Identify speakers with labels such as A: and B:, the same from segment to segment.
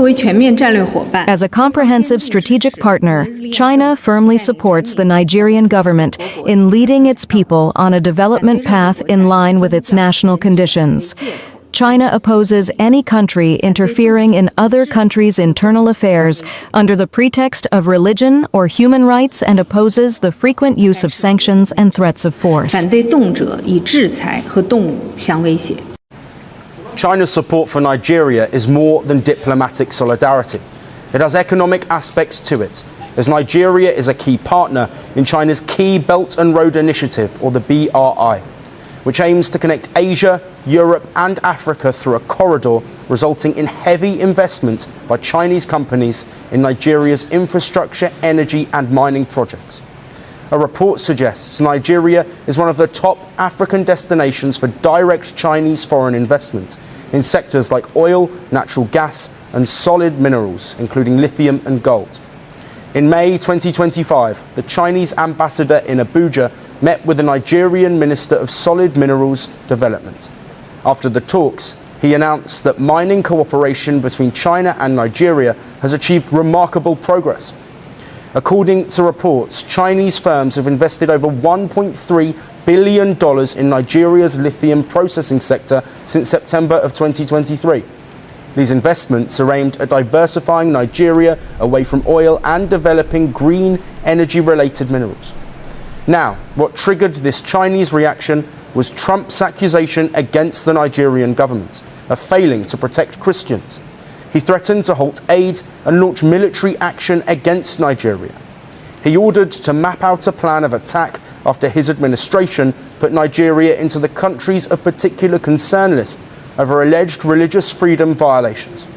A: As a comprehensive strategic partner, China firmly supports the Nigerian government in leading its people on a development path in line with its national conditions. China opposes any country interfering in other countries' internal affairs under the pretext of religion or human rights and opposes the frequent use of sanctions and threats of force.
B: China's support for Nigeria is more than diplomatic solidarity. It has economic aspects to it, as Nigeria is a key partner in China's Key Belt and Road Initiative, or the BRI, which aims to connect Asia, Europe and Africa through a corridor resulting in heavy investment by Chinese companies in Nigeria's infrastructure, energy and mining projects. A report suggests Nigeria is one of the top African destinations for direct Chinese foreign investment in sectors like oil, natural gas and solid minerals, including lithium and gold. In May 2025, the Chinese ambassador in Abuja met with the Nigerian Minister of Solid Minerals Development. After the talks, he announced that mining cooperation between China and Nigeria has achieved remarkable progress. According to reports, Chinese firms have invested over $1.3 billion in Nigeria's lithium processing sector since September of 2023. These investments are aimed at diversifying Nigeria away from oil and developing green energy-related minerals. Now, what triggered this Chinese reaction was Trump's accusation against the Nigerian government of failing to protect Christians. He threatened to halt aid and launch military action against Nigeria. He ordered to map out a plan of attack after his administration put Nigeria into the countries of particular concern list over alleged religious freedom violations.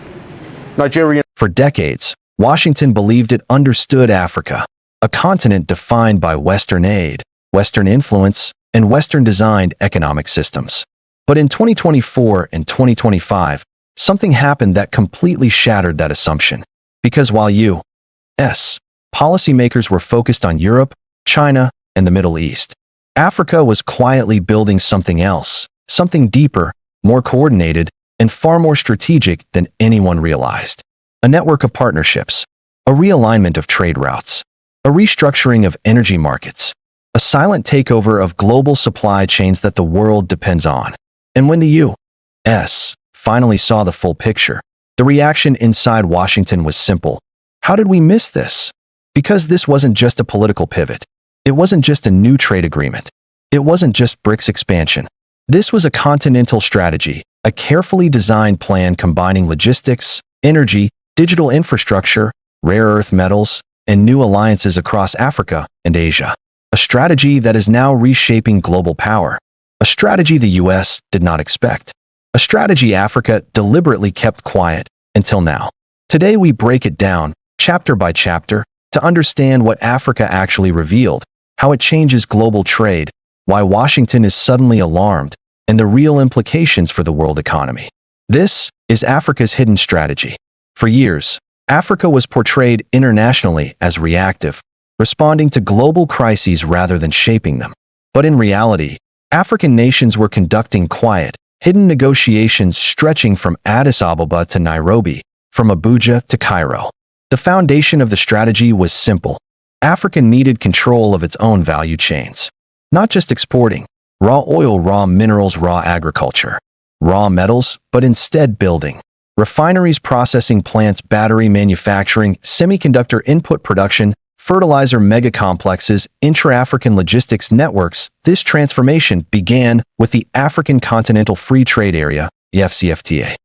C: For decades, Washington believed it understood Africa, a continent defined by Western aid, Western influence, and Western-designed economic systems. But in 2024 and 2025, something happened that completely shattered that assumption. Because while U.S. policymakers were focused on Europe, China, and the Middle East, Africa was quietly building something else, something deeper, more coordinated, and far more strategic than anyone realized. A network of partnerships, a realignment of trade routes, a restructuring of energy markets, a silent takeover of global supply chains that the world depends on. And when the U.S. finally saw the full picture, the reaction inside Washington was simple. How did we miss this? Because this wasn't just a political pivot. It wasn't just a new trade agreement. It wasn't just BRICS expansion. This was a continental strategy, a carefully designed plan combining logistics, energy, digital infrastructure, rare earth metals, and new alliances across Africa and Asia. A strategy that is now reshaping global power. A strategy the U.S. did not expect. A strategy Africa deliberately kept quiet until now. Today we break it down, chapter by chapter, to understand what Africa actually revealed, how it changes global trade, why Washington is suddenly alarmed, and the real implications for the world economy. This is Africa's hidden strategy. For years, Africa was portrayed internationally as reactive, responding to global crises rather than shaping them. But in reality, African nations were conducting quiet, hidden negotiations stretching from Addis Ababa to Nairobi, from Abuja to Cairo. The foundation of the strategy was simple. Africa needed control of its own value chains. Not just exporting raw oil, raw minerals, raw agriculture, raw metals, but instead building refineries, processing plants, battery manufacturing, semiconductor input production, fertilizer mega-complexes, intra-African logistics networks. This transformation began with the African Continental Free Trade Area, the AfCFTA.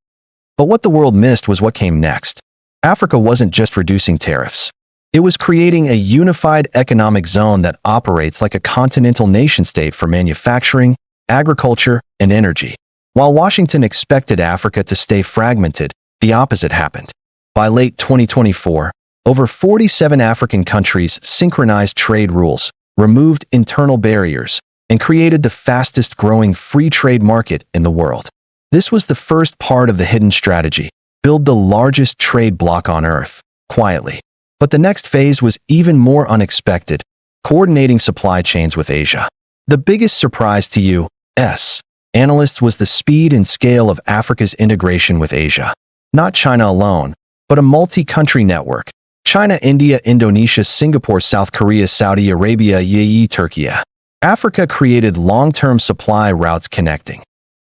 C: But what the world missed was what came next. Africa wasn't just reducing tariffs. It was creating a unified economic zone that operates like a continental nation-state for manufacturing, agriculture, and energy. While Washington expected Africa to stay fragmented, the opposite happened. By late 2024, over 47 African countries synchronized trade rules, removed internal barriers, and created the fastest-growing free trade market in the world. This was the first part of the hidden strategy: build the largest trade bloc on Earth, quietly. But the next phase was even more unexpected: coordinating supply chains with Asia. The biggest surprise to U.S. analysts was the speed and scale of Africa's integration with Asia. Not China alone, but a multi-country network. China, India, Indonesia, Singapore, South Korea, Saudi Arabia, UAE, Turkey. Africa created long-term supply routes connecting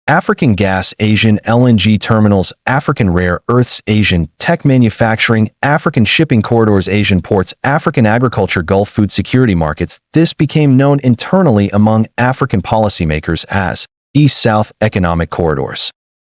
C: African gas, Asian LNG terminals, African rare earths, Asian tech manufacturing, African shipping corridors, Asian ports, African agriculture, Gulf food security markets. This became known internally among African policymakers as East-South economic corridors.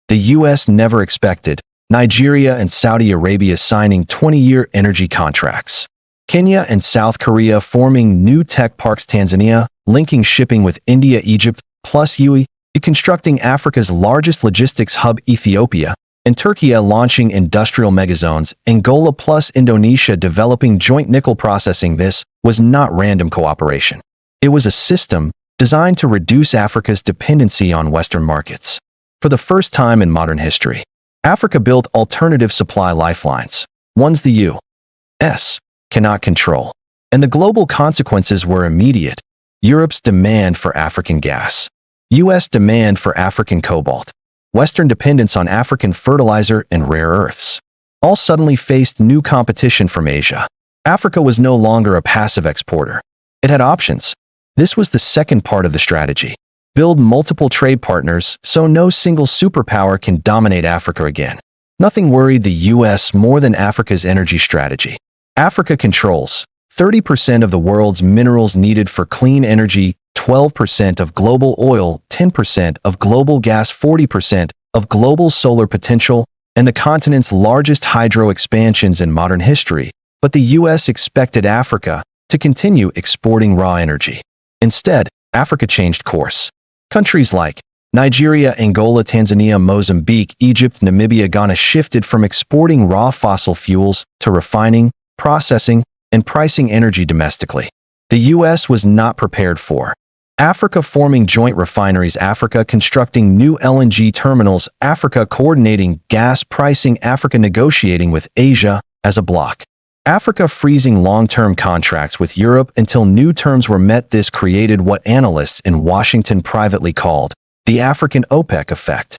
C: The U.S. never expected Nigeria and Saudi Arabia signing 20-year energy contracts. Kenya and South Korea forming new tech parks, Tanzania linking shipping with India, Egypt, plus UAE constructing Africa's largest logistics hub, Ethiopia, and Turkey launching industrial megazones, Angola plus Indonesia developing joint nickel processing. This was not random cooperation. It was a system designed to reduce Africa's dependency on Western markets. For the first time in modern history, Africa built alternative supply lifelines, ones the U.S. cannot control, and the global consequences were immediate. Europe's demand for African gas, U.S. demand for African cobalt, Western dependence on African fertilizer and rare earths, all suddenly faced new competition from Asia. Africa was no longer a passive exporter. It had options. This was the second part of the strategy. Build multiple trade partners so no single superpower can dominate Africa again. Nothing worried the U.S. more than Africa's energy strategy. Africa controls 30% of the world's minerals needed for clean energy, 12% of global oil, 10% of global gas, 40% of global solar potential, and the continent's largest hydro expansions in modern history. But the U.S. expected Africa to continue exporting raw energy. Instead, Africa changed course. Countries like Nigeria, Angola, Tanzania, Mozambique, Egypt, Namibia, Ghana shifted from exporting raw fossil fuels to refining, processing, and pricing energy domestically. The U.S. was not prepared for Africa forming joint refineries, Africa constructing new LNG terminals, Africa coordinating gas pricing, Africa negotiating with Asia as a bloc, Africa freezing long-term contracts with Europe until new terms were met. This created what analysts in Washington privately called the African OPEC effect.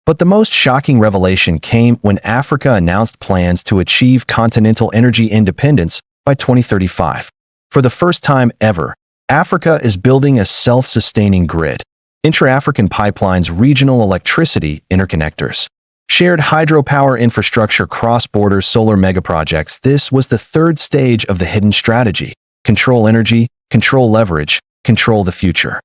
C: But the most shocking revelation came when Africa announced plans to achieve continental energy independence by 2035. For the first time ever, Africa is building a self-sustaining grid, intra-African pipelines, regional electricity interconnectors, shared hydropower infrastructure, cross-border solar megaprojects. This was the third stage of the hidden strategy: control energy, control leverage, control the future.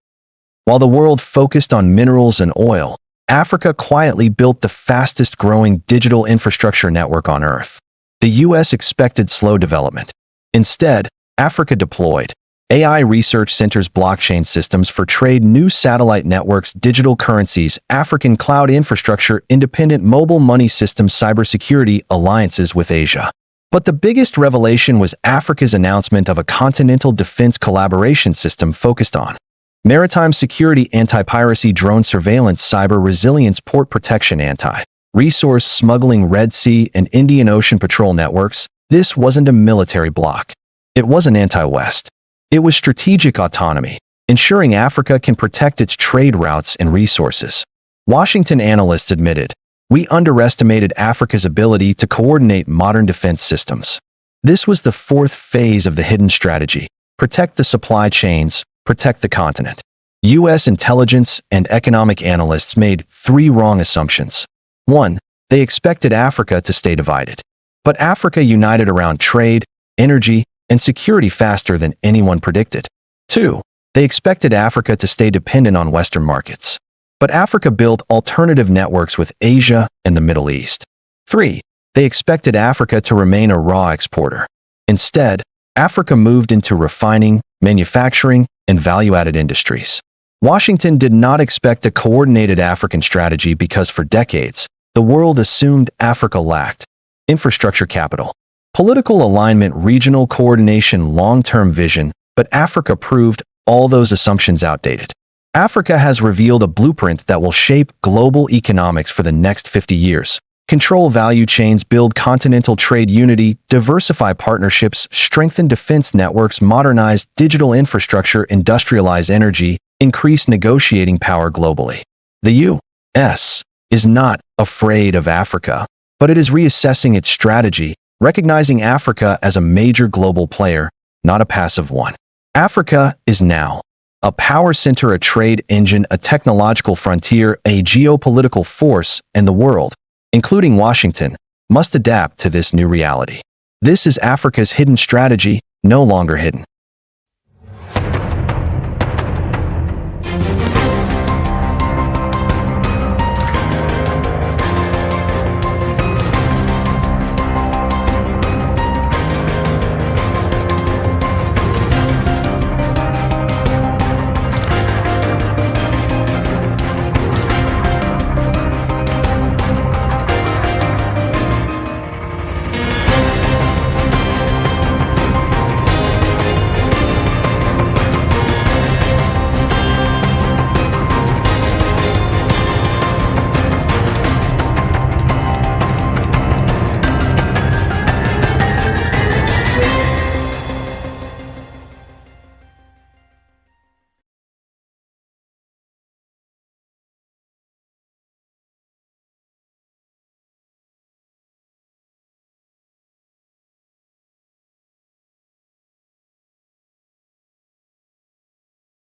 C: While the world focused on minerals and oil, Africa quietly built the fastest-growing digital infrastructure network on Earth. The U.S. expected slow development. Instead, Africa deployed AI research centers, blockchain systems for trade, new satellite networks, digital currencies, African cloud infrastructure, independent mobile money systems, cybersecurity alliances with Asia. But the biggest revelation was Africa's announcement of a continental defense collaboration system focused on maritime security, anti-piracy, drone surveillance, cyber resilience, port protection, anti-resource smuggling, Red Sea and Indian Ocean patrol networks. This wasn't a military bloc. It wasn't anti-West. It was strategic autonomy, ensuring Africa can protect its trade routes and resources. Washington analysts admitted, we underestimated Africa's ability to coordinate modern defense systems. This was the fourth phase of the hidden strategy: protect the supply chains, protect the continent. U.S. intelligence and economic analysts made three wrong assumptions. 1. They expected Africa to stay divided. But Africa united around trade, energy, and security faster than anyone predicted. 2. They expected Africa to stay dependent on Western markets. But Africa built alternative networks with Asia and the Middle East. 3. They expected Africa to remain a raw exporter. Instead, Africa moved into refining, manufacturing, and value-added industries. Washington did not expect a coordinated African strategy because for decades, the world assumed Africa lacked infrastructure, capital, political alignment, regional coordination, long-term vision, but Africa proved all those assumptions outdated. Africa has revealed a blueprint that will shape global economics for the next 50 years. Control value chains, build continental trade unity, diversify partnerships, strengthen defense networks, modernize digital infrastructure, industrialize energy, increase negotiating power globally. The U.S. is not afraid of Africa, but it is reassessing its strategy, recognizing Africa as a major global player, not a passive one. Africa is now a power center, a trade engine, a technological frontier, a geopolitical force, and the world, including Washington, must adapt to this new reality. This is Africa's hidden strategy, no longer hidden.